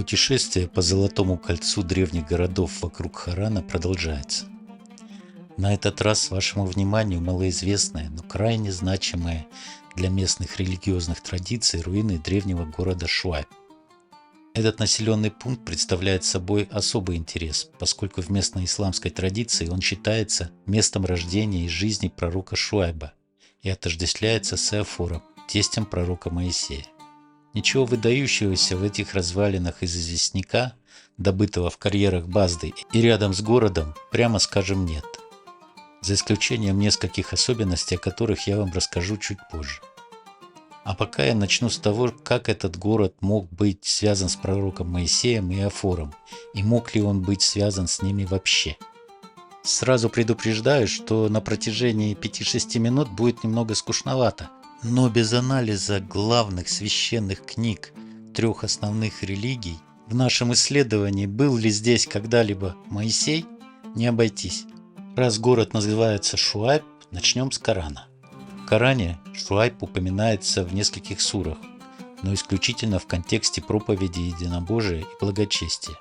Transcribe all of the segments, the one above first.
Путешествие по Золотому кольцу древних городов вокруг Харана продолжается. На этот раз вашему вниманию малоизвестные, но крайне значимые для местных религиозных традиций руины древнего города Шуайб. Этот населенный пункт представляет собой особый интерес, поскольку в местной исламской традиции он считается местом рождения и жизни пророка Шуайба и отождествляется с Иофором, тестем пророка Моисея. Ничего выдающегося в этих развалинах из известняка, добытого в карьерах Базды и рядом с городом, прямо скажем, нет. За исключением нескольких особенностей, о которых я вам расскажу чуть позже. А пока я начну с того, как этот город мог быть связан с пророком Моисеем и Иофором, и мог ли он быть связан с ними вообще. Сразу предупреждаю, что на протяжении 5-6 минут будет немного скучновато. Но без анализа главных священных книг трех основных религий в нашем исследовании, был ли здесь когда-либо Моисей, не обойтись. Раз город называется Шуайб, начнем с Корана. В Коране Шуайб упоминается в нескольких сурах, но исключительно в контексте проповеди единобожия и благочестия.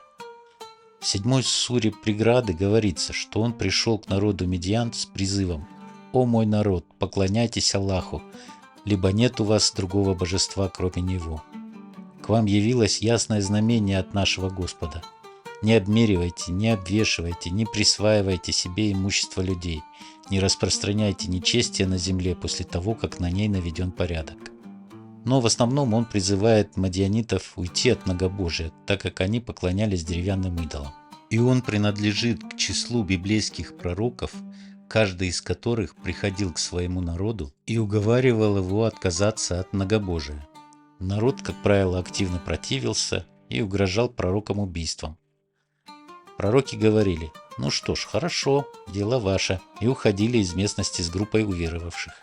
В 7 суре Преграды говорится, что он пришел к народу Медьян с призывом: «О мой народ, поклоняйтесь Аллаху, либо нет у вас другого божества, кроме Него. К вам явилось ясное знамение от нашего Господа. Не обмеривайте, не обвешивайте, не присваивайте себе имущество людей, не распространяйте нечестие на земле после того, как на ней наведен порядок». Но в основном он призывает мадьянитов уйти от многобожия, так как они поклонялись деревянным идолам. И он принадлежит к числу библейских пророков, каждый из которых приходил к своему народу и уговаривал его отказаться от многобожия. Народ, как правило, активно противился и угрожал пророкам убийством. Пророки говорили: «Ну что ж, хорошо, дело ваше», и уходили из местности с группой уверовавших.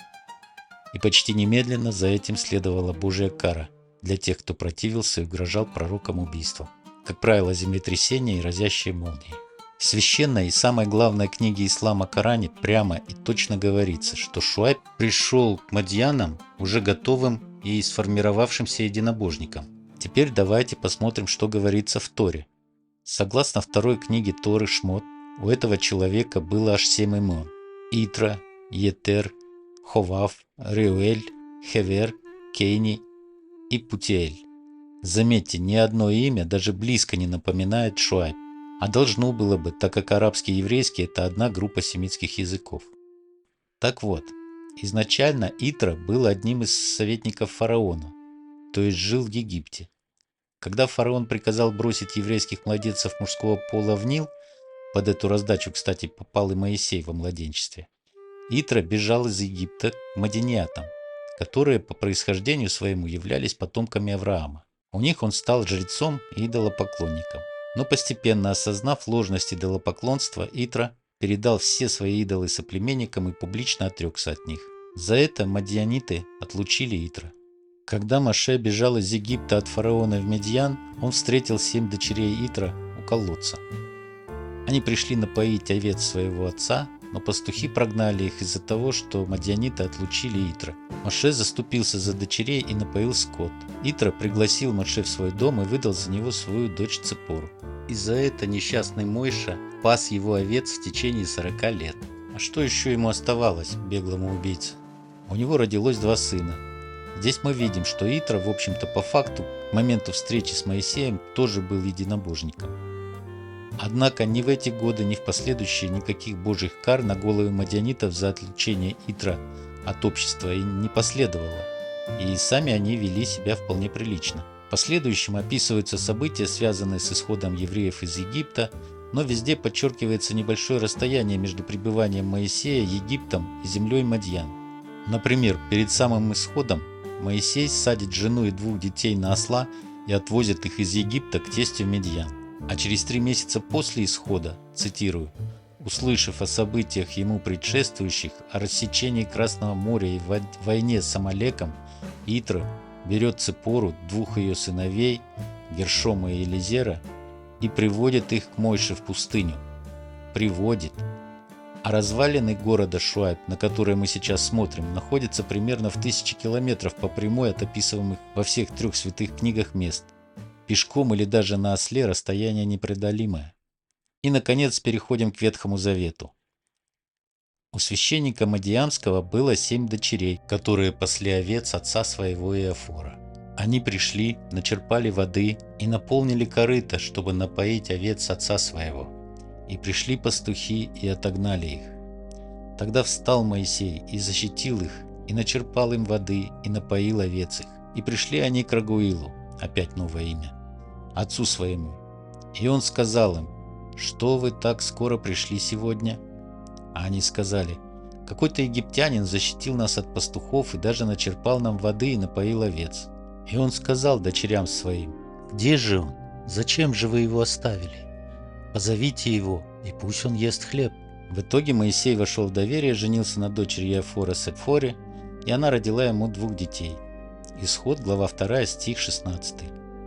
И почти немедленно за этим следовала Божья кара для тех, кто противился и угрожал пророкам убийством. Как правило, землетрясения и разящие молнии. В священной и самой главной книге ислама Коране прямо и точно говорится, что Шуайб пришел к мадьянам уже готовым и сформировавшимся единобожником. Теперь давайте посмотрим, что говорится в Торе. Согласно второй книге Торы Шмот, у этого человека было аж 7 имен: Итра, Етер, Ховав, Реуэль, Хевер, Кейни и Путиэль. Заметьте, ни одно имя даже близко не напоминает Шуайб. А должно было бы, так как арабский и еврейский – это одна группа семитских языков. Так вот, изначально Итра был одним из советников фараона, то есть жил в Египте. Когда фараон приказал бросить еврейских младенцев мужского пола в Нил, под эту раздачу, кстати, попал и Моисей во младенчестве, Итра бежал из Египта к мадьянитам, которые по происхождению своему являлись потомками Авраама. У них он стал жрецом и идолопоклонником. Но постепенно осознав ложность идолопоклонства, Итра передал все свои идолы соплеменникам и публично отрекся от них. За это мадьяниты отлучили Итра. Когда Моше бежал из Египта от фараона в Медьян, он встретил 7 дочерей Итра у колодца. Они пришли напоить овец своего отца, но пастухи прогнали их из-за того, что мадьяниты отлучили Итра. Моше заступился за дочерей и напоил скот. Итра пригласил Моше в свой дом и выдал за него свою дочь Ципору. И за это несчастный Мойша пас его овец в течение 40 лет. А что еще ему оставалось, беглому убийце? У него родилось 2 сына. Здесь мы видим, что Итра, в общем-то, по факту, к моменту встречи с Моисеем тоже был единобожником. Однако ни в эти годы, ни в последующие никаких божьих кар на головы мадьянитов за отлучение Итра от общества и не последовало, и сами они вели себя вполне прилично. В последующем описываются события, связанные с исходом евреев из Египта, но везде подчеркивается небольшое расстояние между пребыванием Моисея, Египтом и землей Мадьян. Например, перед самым исходом Моисей садит жену и 2 детей на осла и отвозит их из Египта к тестю в Медьян. А через 3 месяца после исхода, цитирую, услышав о событиях ему предшествующих, о рассечении Красного моря и войне с Амалеком, Итра берет Ципору, 2 ее сыновей, Гершома и Элизера, и приводит их к Мойше в пустыню. Приводит. А развалины города Шуайб, на которые мы сейчас смотрим, находятся примерно в 1000 километров по прямой от описываемых во всех 3 святых книгах мест. Пешком или даже на осле расстояние непреодолимое. И, наконец, переходим к Ветхому Завету. У священника Мадиамского было 7 дочерей, которые пасли овец отца своего Иофора. Они пришли, начерпали воды и наполнили корыто, чтобы напоить овец отца своего. И пришли пастухи и отогнали их. Тогда встал Моисей и защитил их, и начерпал им воды, и напоил овец их. И пришли они к Рагуилу, опять новое имя, отцу своему. И он сказал им: «Что вы так скоро пришли сегодня?» А они сказали: «Какой-то египтянин защитил нас от пастухов и даже начерпал нам воды и напоил овец». И он сказал дочерям своим: «Где же он? Зачем же вы его оставили? Позовите его, и пусть он ест хлеб». В итоге Моисей вошел в доверие, женился на дочери Иофора Сепфоре, и она родила ему 2 детей. Исход, глава 2, стих 16.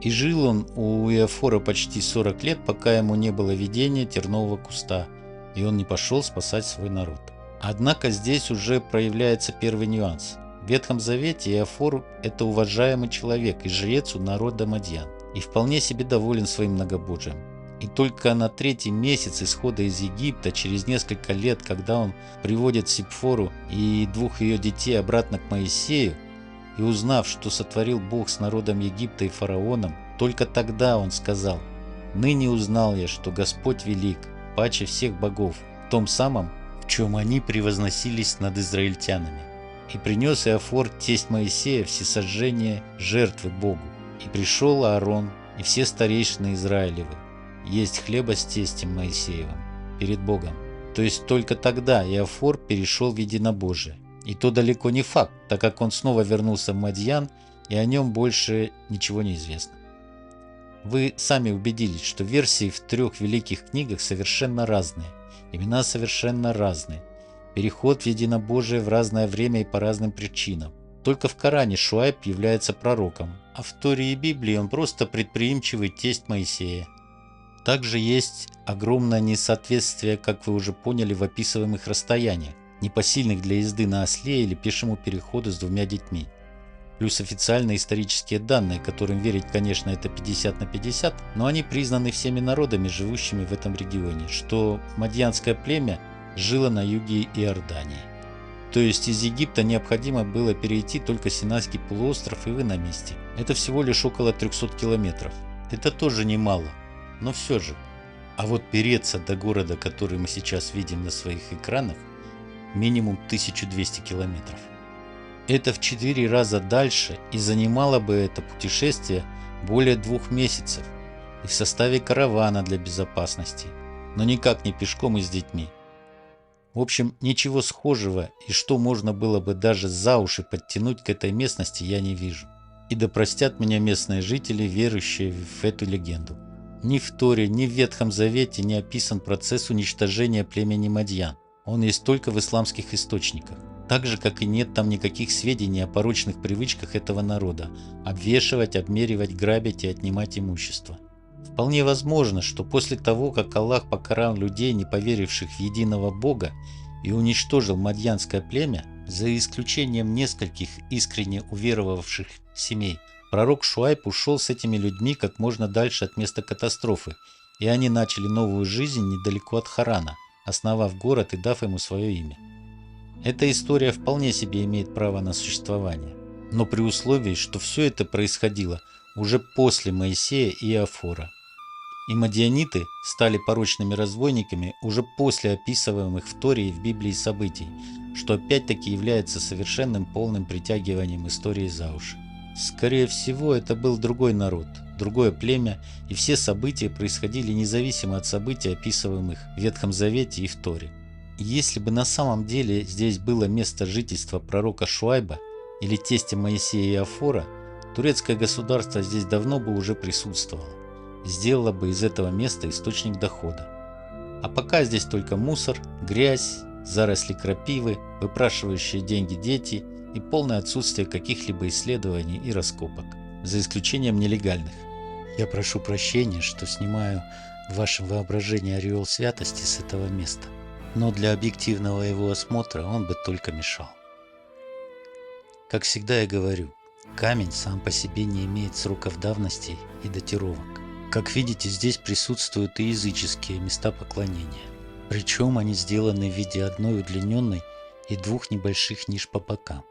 «И жил он у Иофора почти 40 лет, пока ему не было видения тернового куста, и он не пошел спасать свой народ». Однако здесь уже проявляется первый нюанс. В Ветхом Завете Иофор – это уважаемый человек и жрец у народа Мадьян, и вполне себе доволен своим многобожием. И только на 3-й месяц исхода из Египта, через несколько лет, когда он приводит Сипфору и 2 ее детей обратно к Моисею, и узнав, что сотворил Бог с народом Египта и фараоном, только тогда он сказал: «Ныне узнал я, что Господь велик, паче всех богов, в том самом, в чем они превозносились над израильтянами». И принес Иофор, тесть Моисея, всесожжение жертвы Богу. И пришел Аарон и все старейшины Израилевы есть хлеба с тестем Моисеевым перед Богом. То есть только тогда Иофор перешел в единобожие. И то далеко не факт, так как он снова вернулся в Мадьян, и о нем больше ничего не известно. Вы сами убедились, что версии в 3 великих книгах совершенно разные, имена совершенно разные, переход в единобожие в разное время и по разным причинам. Только в Коране Шуайб является пророком, а в Торе и Библии он просто предприимчивый тесть Моисея. Также есть огромное несоответствие, как вы уже поняли, в описываемых расстояниях, непосильных для езды на осле или пешему переходу с 2 детьми. Плюс официальные исторические данные, которым верить, конечно, это 50/50, но они признаны всеми народами, живущими в этом регионе, что мадьянское племя жило на юге Иордании. То есть из Египта необходимо было перейти только Синайский полуостров, и вы на месте. Это всего лишь около 300 километров. Это тоже немало, но все же. А вот переться до города, который мы сейчас видим на своих экранах, минимум 1200 километров. Это в 4 раза дальше, и занимало бы это путешествие более 2 месяцев, и в составе каравана для безопасности, но никак не пешком и с детьми. В общем, ничего схожего, и что можно было бы даже за уши подтянуть к этой местности, я не вижу. И да простят меня местные жители, верующие в эту легенду. Ни в Торе, ни в Ветхом Завете не описан процесс уничтожения племени Мадьян. Он есть только в исламских источниках. Так же, как и нет там никаких сведений о порочных привычках этого народа – обвешивать, обмеривать, грабить и отнимать имущество. Вполне возможно, что после того, как Аллах покарал людей, не поверивших в единого Бога, и уничтожил мадьянское племя, за исключением нескольких искренне уверовавших семей, пророк Шуайб ушел с этими людьми как можно дальше от места катастрофы, и они начали новую жизнь недалеко от Харана, основав город и дав ему свое имя. Эта история вполне себе имеет право на существование, но при условии, что все это происходило уже после Моисея и Иофора. И мадьяниты стали порочными разбойниками уже после описываемых в Торе и в Библии событий, что опять-таки является совершенным полным притягиванием истории за уши. Скорее всего, это был другой народ, другое племя, и все события происходили независимо от событий, описываемых в Ветхом Завете и в Торе. И если бы на самом деле здесь было место жительства пророка Шуайба или тестя Моисея и Иофора, турецкое государство здесь давно бы уже присутствовало, сделало бы из этого места источник дохода. А пока здесь только мусор, грязь, заросли крапивы, выпрашивающие деньги дети и полное отсутствие каких-либо исследований и раскопок, за исключением нелегальных. Я прошу прощения, что снимаю в вашем воображении ореол святости с этого места, но для объективного его осмотра он бы только мешал. Как всегда я говорю, Камень сам по себе не имеет сроков давности и датировок. Как видите, здесь присутствуют и языческие места поклонения. Причем они сделаны в виде одной удлиненной и двух небольших ниш по бокам.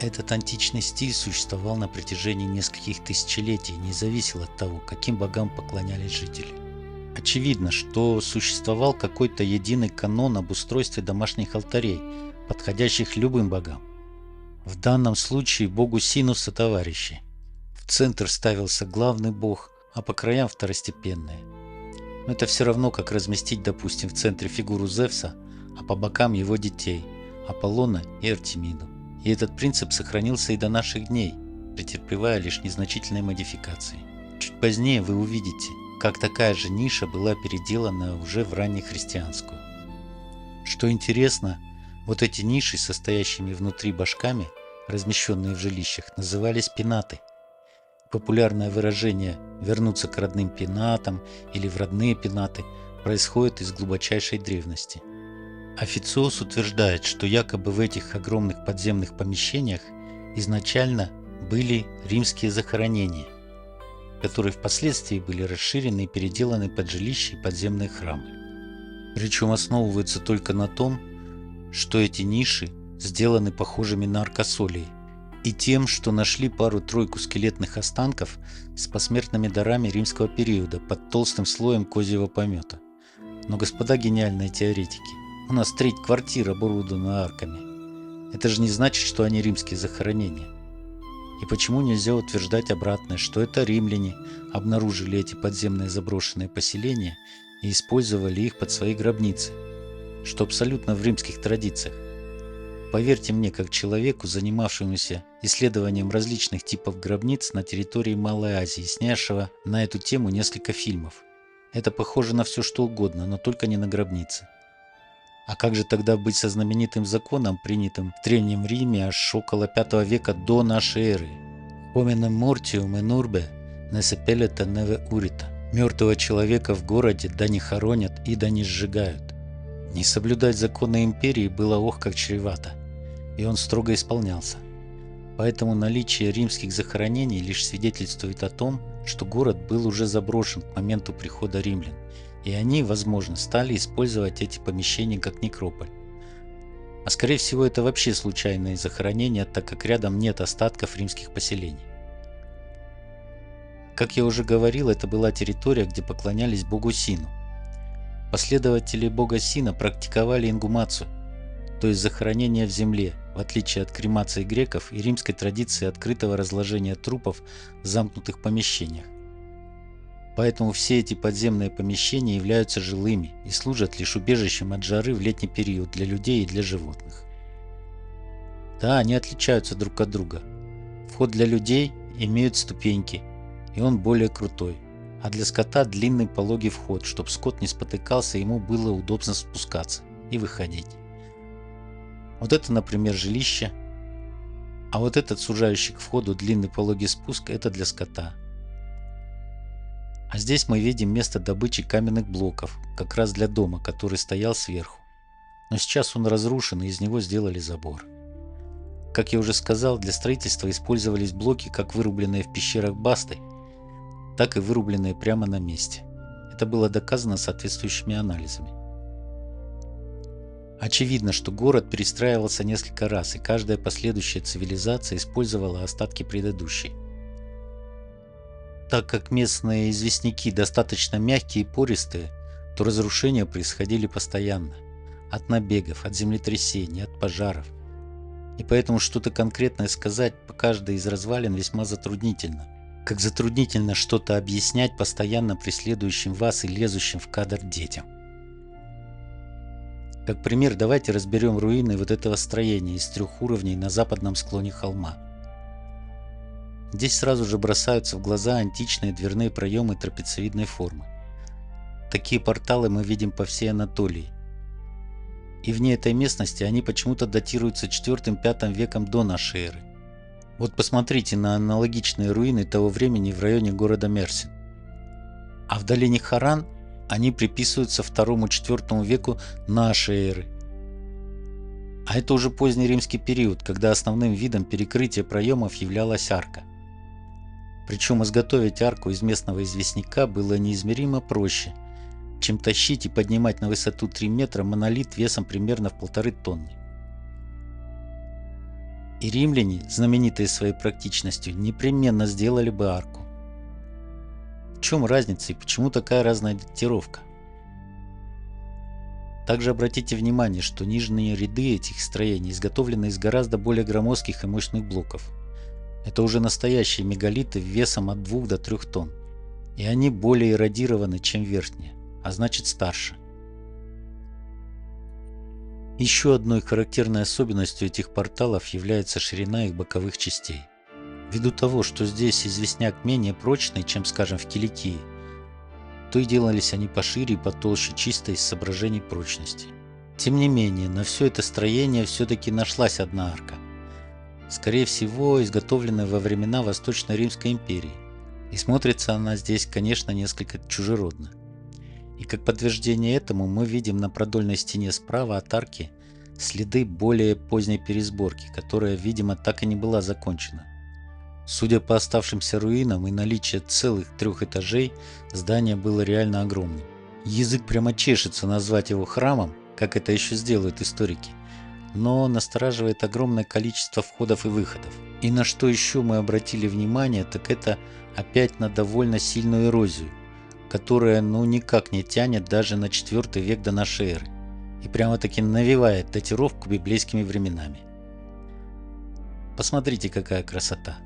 Этот античный стиль существовал на протяжении нескольких тысячелетий и не зависел от того, каким богам поклонялись жители. Очевидно, что существовал какой-то единый канон об устройстве домашних алтарей, подходящих любым богам. В данном случае богу Синуса товарищи. В центр ставился главный бог, а по краям второстепенные. Но это все равно, как разместить, допустим, в центре фигуру Зевса, а по бокам его детей – Аполлона и Артемиду. И этот принцип сохранился и до наших дней, претерпевая лишь незначительные модификации. Чуть позднее вы увидите, как такая же ниша была переделана уже в раннехристианскую. Что интересно, вот эти ниши, состоящими внутри башками, размещенные в жилищах, назывались пенаты. Популярное выражение «вернуться к родным пенатам» или «в родные пенаты» происходит из глубочайшей древности. Официоз утверждает, что якобы в этих огромных подземных помещениях изначально были римские захоронения, которые впоследствии были расширены и переделаны под жилища и подземные храмы. Причем основываются только на том, что эти ниши сделаны похожими на аркосолии, и тем, что нашли пару-тройку скелетных останков с посмертными дарами римского периода под толстым слоем козьего помета. Но, господа гениальные теоретики, у нас треть квартир оборудована арками. Это же не значит, что они римские захоронения. И почему нельзя утверждать обратное, что это римляне обнаружили эти подземные заброшенные поселения и использовали их под свои гробницы, что абсолютно в римских традициях. Поверьте мне, как человеку, занимавшемуся исследованием различных типов гробниц на территории Малой Азии, снявшего на эту тему несколько фильмов. Это похоже на все что угодно, но только не на гробницы. А как же тогда быть со знаменитым законом, принятым в Древнем Риме аж около V века до нашей эры? «Hominem mortium in urbe ne sepeleta neve urita». Мертвого человека в городе да не хоронят и да не сжигают. Не соблюдать законы империи было ох как чревато, и он строго исполнялся. Поэтому наличие римских захоронений лишь свидетельствует о том, что город был уже заброшен к моменту прихода римлян, и они, возможно, стали использовать эти помещения как некрополь. А скорее всего это вообще случайные захоронения, так как рядом нет остатков римских поселений. Как я уже говорил, это была территория, где поклонялись богу Сину. Последователи бога Сина практиковали ингумацию, то есть захоронение в земле, в отличие от кремации греков и римской традиции открытого разложения трупов в замкнутых помещениях. Поэтому все эти подземные помещения являются жилыми и служат лишь убежищем от жары в летний период для людей и для животных. Да, они отличаются друг от друга. Вход для людей имеют ступеньки, и он более крутой, а для скота длинный пологий вход, чтобы скот не спотыкался и ему было удобно спускаться и выходить. Вот это, например, жилище, а вот этот сужающий к входу длинный пологий спуск – это для скота. А здесь мы видим место добычи каменных блоков, как раз для дома, который стоял сверху. Но сейчас он разрушен, и из него сделали забор. Как я уже сказал, для строительства использовались блоки, как вырубленные в пещерах Басты, так и вырубленные прямо на месте. Это было доказано соответствующими анализами. Очевидно, что город перестраивался несколько раз, и каждая последующая цивилизация использовала остатки предыдущей. Так как местные известняки достаточно мягкие и пористые, то разрушения происходили постоянно. От набегов, от землетрясений, от пожаров. И поэтому что-то конкретное сказать по каждой из развалин весьма затруднительно. Как затруднительно что-то объяснять постоянно преследующим вас и лезущим в кадр детям. Как пример, давайте разберем руины вот этого строения из 3 уровней на западном склоне холма. Здесь сразу же бросаются в глаза античные дверные проемы трапециевидной формы. Такие порталы мы видим по всей Анатолии. И вне этой местности они почему-то датируются 4-5 веком до нашей эры. Вот посмотрите на аналогичные руины того времени в районе города Мерсин. А в долине Харан они приписываются 2-4 веку нашей эры. А это уже поздний римский период, когда основным видом перекрытия проемов являлась арка. Причем изготовить арку из местного известняка было неизмеримо проще, чем тащить и поднимать на высоту 3 метра монолит весом примерно в 1,5 тонны. И римляне, знаменитые своей практичностью, непременно сделали бы арку. В чем разница и почему такая разная датировка? Также обратите внимание, что нижние ряды этих строений изготовлены из гораздо более громоздких и мощных блоков. Это уже настоящие мегалиты весом от 2 до 3 тонн. И они более эродированы, чем верхние, а значит старше. Еще одной характерной особенностью этих порталов является ширина их боковых частей. Ввиду того, что здесь известняк менее прочный, чем, скажем, в Киликии, то и делались они пошире и потолще чисто из соображений прочности. Тем не менее, на все это строение все-таки нашлась одна арка. Скорее всего, изготовленная во времена Восточной Римской империи. И смотрится она здесь, конечно, несколько чужеродно. И как подтверждение этому мы видим на продольной стене справа от арки следы более поздней пересборки, которая, видимо, так и не была закончена. Судя по оставшимся руинам и наличию целых 3 этажей, здание было реально огромным. Язык прямо чешется назвать его храмом, как это еще сделают историки, но настораживает огромное количество входов и выходов. И на что еще мы обратили внимание, так это опять на довольно сильную эрозию, которая никак не тянет даже на 4 век до нашей эры и прямо-таки навевает датировку библейскими временами. Посмотрите, какая красота!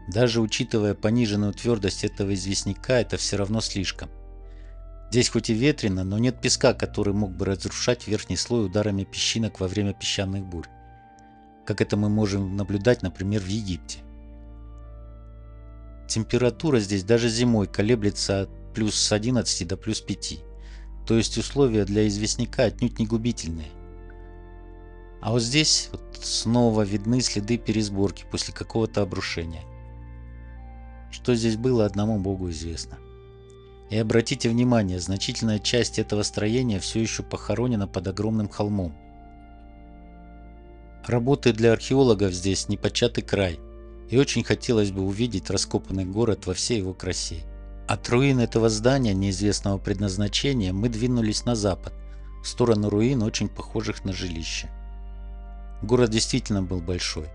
Даже учитывая пониженную твердость этого известняка, это все равно слишком. Здесь хоть и ветрено, но нет песка, который мог бы разрушать верхний слой ударами песчинок во время песчаных бурь, как это мы можем наблюдать, например, в Египте. Температура здесь даже зимой колеблется от плюс 11 до плюс 5, то есть условия для известняка отнюдь не губительные. А вот здесь снова видны следы пересборки после какого-то обрушения. Что здесь было, одному Богу известно. И обратите внимание, значительная часть этого строения все еще похоронена под огромным холмом. Работы для археологов здесь непочатый край, и очень хотелось бы увидеть раскопанный город во всей его красе. От руин этого здания неизвестного предназначения мы двинулись на запад, в сторону руин, очень похожих на жилище. Город действительно был большой.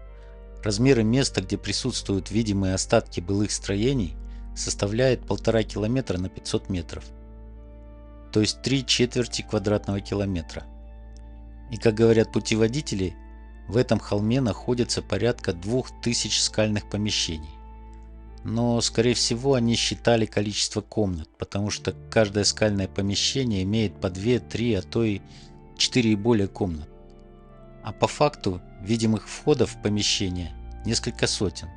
Размеры места, где присутствуют видимые остатки былых строений, составляет 1,5 километра на 500 метров, то есть 3/4 квадратного километра. И, как говорят путеводители, в этом холме находится порядка 2000 скальных помещений. Но, скорее всего, они считали количество комнат, потому что каждое скальное помещение имеет по 2, 3, а то и 4 и более комнат. А по факту видимых входов в помещение несколько сотен.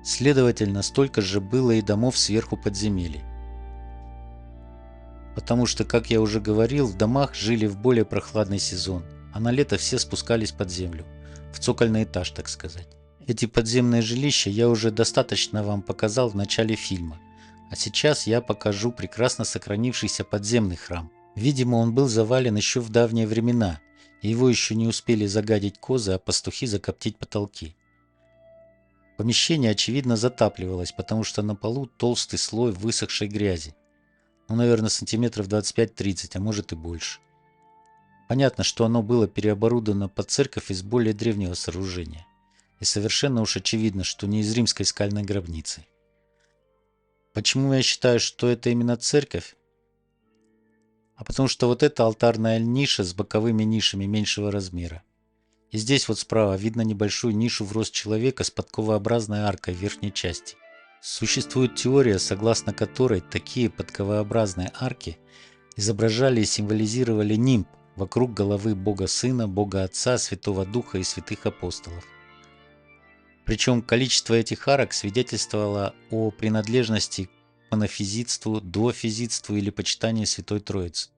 Следовательно, столько же было и домов сверху подземелий. Потому что, как я уже говорил, в домах жили в более прохладный сезон, а на лето все спускались под землю, в цокольный этаж, так сказать. Эти подземные жилища я уже достаточно вам показал в начале фильма, а сейчас я покажу прекрасно сохранившийся подземный храм. Видимо, он был завален еще в давние времена, и его еще не успели загадить козы, а пастухи закоптить потолки. Помещение, очевидно, затапливалось, потому что на полу толстый слой высохшей грязи. Наверное, сантиметров 25-30, а может и больше. Понятно, что оно было переоборудовано под церковь из более древнего сооружения. И совершенно уж очевидно, что не из римской скальной гробницы. Почему я считаю, что это именно церковь? А потому что вот эта алтарная ниша с боковыми нишами меньшего размера. И здесь вот справа видно небольшую нишу в рост человека с подковообразной аркой в верхней части. Существует теория, согласно которой такие подковообразные арки изображали и символизировали нимб вокруг головы Бога Сына, Бога Отца, Святого Духа и святых апостолов. Причем количество этих арок свидетельствовало о принадлежности к монофизитству, дуофизитству или почитанию Святой Троицы.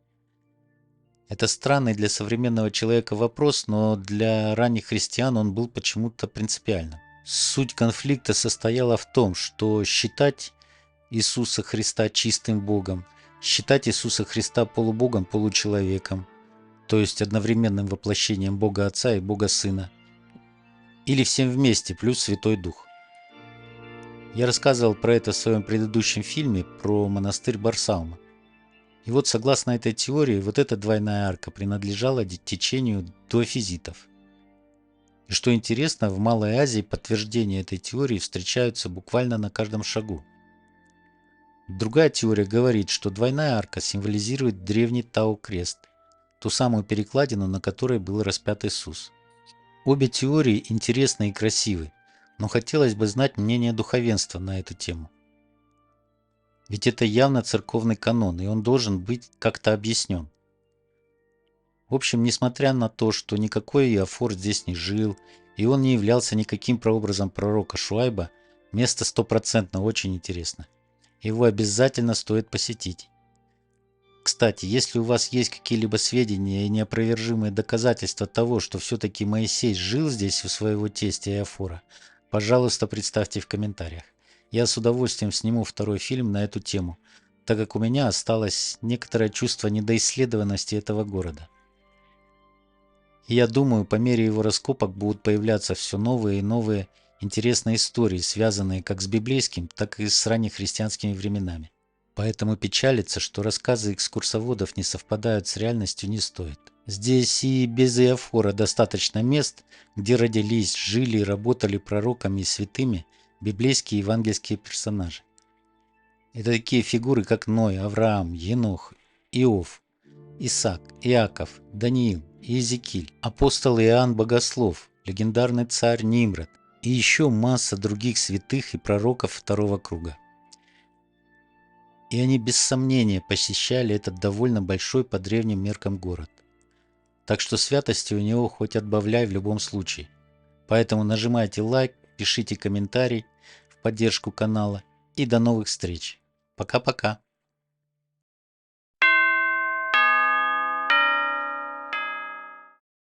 Это странный для современного человека вопрос, но для ранних христиан он был почему-то принципиальным. Суть конфликта состояла в том, что считать Иисуса Христа чистым Богом, считать Иисуса Христа полубогом, получеловеком, то есть одновременным воплощением Бога Отца и Бога Сына, или всем вместе плюс Святой Дух. Я рассказывал про это в своем предыдущем фильме про монастырь Барсаума. И вот согласно этой теории, вот эта двойная арка принадлежала течению дуофизитов. И что интересно, в Малой Азии подтверждения этой теории встречаются буквально на каждом шагу. Другая теория говорит, что двойная арка символизирует древний Тау-крест, ту самую перекладину, на которой был распят Иисус. Обе теории интересны и красивы, но хотелось бы знать мнение духовенства на эту тему. Ведь это явно церковный канон, и он должен быть как-то объяснен. В общем, несмотря на то, что никакой Иофор здесь не жил, и он не являлся никаким прообразом пророка Шуайба, место стопроцентно очень интересно. Его обязательно стоит посетить. Кстати, если у вас есть какие-либо сведения и неопровержимые доказательства того, что все-таки Моисей жил здесь у своего тестя Иофора, пожалуйста, представьте в комментариях. Я с удовольствием сниму второй фильм на эту тему, так как у меня осталось некоторое чувство недоисследованности этого города. И я думаю, по мере его раскопок будут появляться все новые и новые интересные истории, связанные как с библейским, так и с раннехристианскими временами. Поэтому печалиться, что рассказы экскурсоводов не совпадают с реальностью, не стоит. Здесь и без Иофора достаточно мест, где родились, жили и работали пророками и святыми библейские и евангельские персонажи. Это такие фигуры, как Ной, Авраам, Енох, Иов, Исаак, Иаков, Даниил, Иезекииль, апостол Иоанн Богослов, легендарный царь Нимрод и еще масса других святых и пророков второго круга. И они без сомнения посещали этот довольно большой по древним меркам город. Так что святости у него хоть отбавляй в любом случае. Поэтому нажимайте лайк, пишите комментарий в поддержку канала и до новых встреч. Пока-пока.